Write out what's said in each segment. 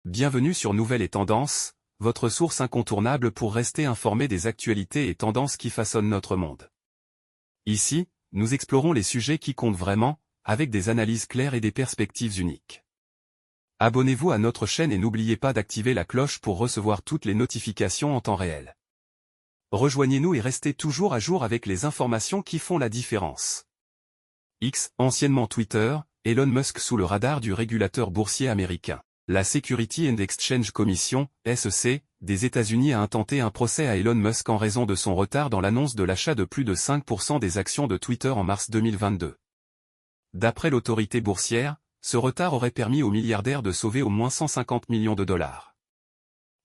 Bienvenue sur Nouvelles et Tendances, votre source incontournable pour rester informé des actualités et tendances qui façonnent notre monde. Ici, nous explorons les sujets qui comptent vraiment, avec des analyses claires et des perspectives uniques. Abonnez-vous à notre chaîne et n'oubliez pas d'activer la cloche pour recevoir toutes les notifications en temps réel. Rejoignez-nous et restez toujours à jour avec les informations qui font la différence. X, anciennement Twitter, Elon Musk sous le radar du régulateur boursier américain. La Security and Exchange Commission, SEC, des États-Unis a intenté un procès à Elon Musk en raison de son retard dans l'annonce de l'achat de plus de 5% des actions de Twitter en mars 2022. D'après l'autorité boursière, ce retard aurait permis au milliardaire de sauver au moins 150 millions de dollars.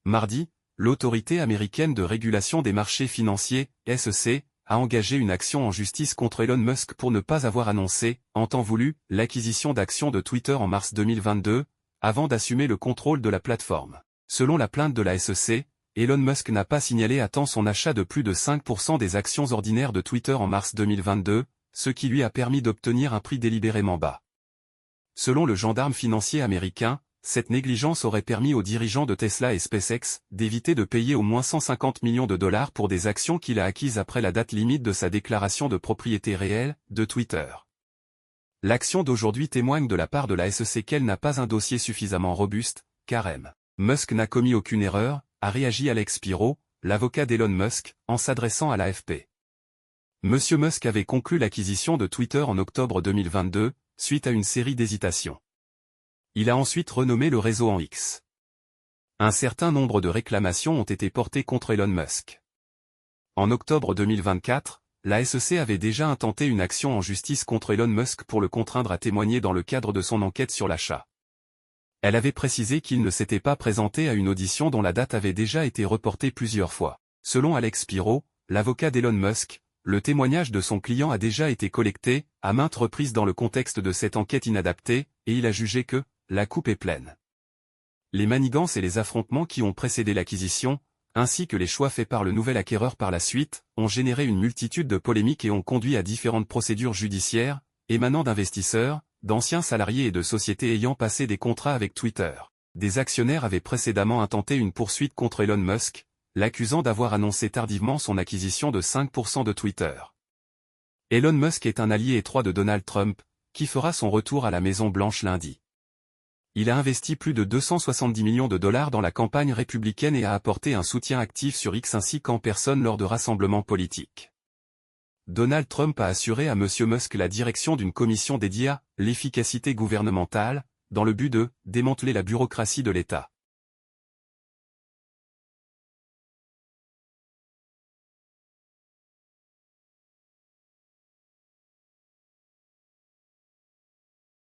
Mardi, l'autorité américaine de régulation des marchés financiers, SEC, a engagé une action en justice contre Elon Musk pour ne pas avoir annoncé, en temps voulu, l'acquisition d'actions de Twitter en mars 2022, avant d'assumer le contrôle de la plateforme. Selon la plainte de la SEC, Elon Musk n'a pas signalé à temps son achat de plus de 5% des actions ordinaires de Twitter en mars 2022, ce qui lui a permis d'obtenir un prix délibérément bas. Selon le gendarme financier américain, cette négligence aurait permis aux dirigeants de Tesla et SpaceX d'éviter de payer au moins 150 millions de dollars pour des actions qu'il a acquises après la date limite de sa déclaration de propriété réelle, de Twitter. L'action d'aujourd'hui témoigne de la part de la SEC qu'elle n'a pas un dossier suffisamment robuste, car M. Musk n'a commis aucune erreur, a réagi Alex Spiro, l'avocat d'Elon Musk, en s'adressant à l'AFP. Monsieur Musk avait conclu l'acquisition de Twitter en octobre 2022, suite à une série d'hésitations. Il a ensuite renommé le réseau en X. Un certain nombre de réclamations ont été portées contre Elon Musk. En octobre 2024, la SEC avait déjà intenté une action en justice contre Elon Musk pour le contraindre à témoigner dans le cadre de son enquête sur l'achat. Elle avait précisé qu'il ne s'était pas présenté à une audition dont la date avait déjà été reportée plusieurs fois. Selon Alex Spiro, l'avocat d'Elon Musk, le témoignage de son client a déjà été collecté, à maintes reprises dans le contexte de cette enquête inadaptée, et il a jugé que la coupe est pleine. Les manigances et les affrontements qui ont précédé l'acquisition, ainsi que les choix faits par le nouvel acquéreur par la suite, ont généré une multitude de polémiques et ont conduit à différentes procédures judiciaires, émanant d'investisseurs, d'anciens salariés et de sociétés ayant passé des contrats avec Twitter. Des actionnaires avaient précédemment intenté une poursuite contre Elon Musk, l'accusant d'avoir annoncé tardivement son acquisition de 5% de Twitter. Elon Musk est un allié étroit de Donald Trump, qui fera son retour à la Maison-Blanche lundi. Il a investi plus de 270 millions de dollars dans la campagne républicaine et a apporté un soutien actif sur X ainsi qu'en personne lors de rassemblements politiques. Donald Trump a assuré à M. Musk la direction d'une commission dédiée à l'efficacité gouvernementale, dans le but de démanteler la bureaucratie de l'État.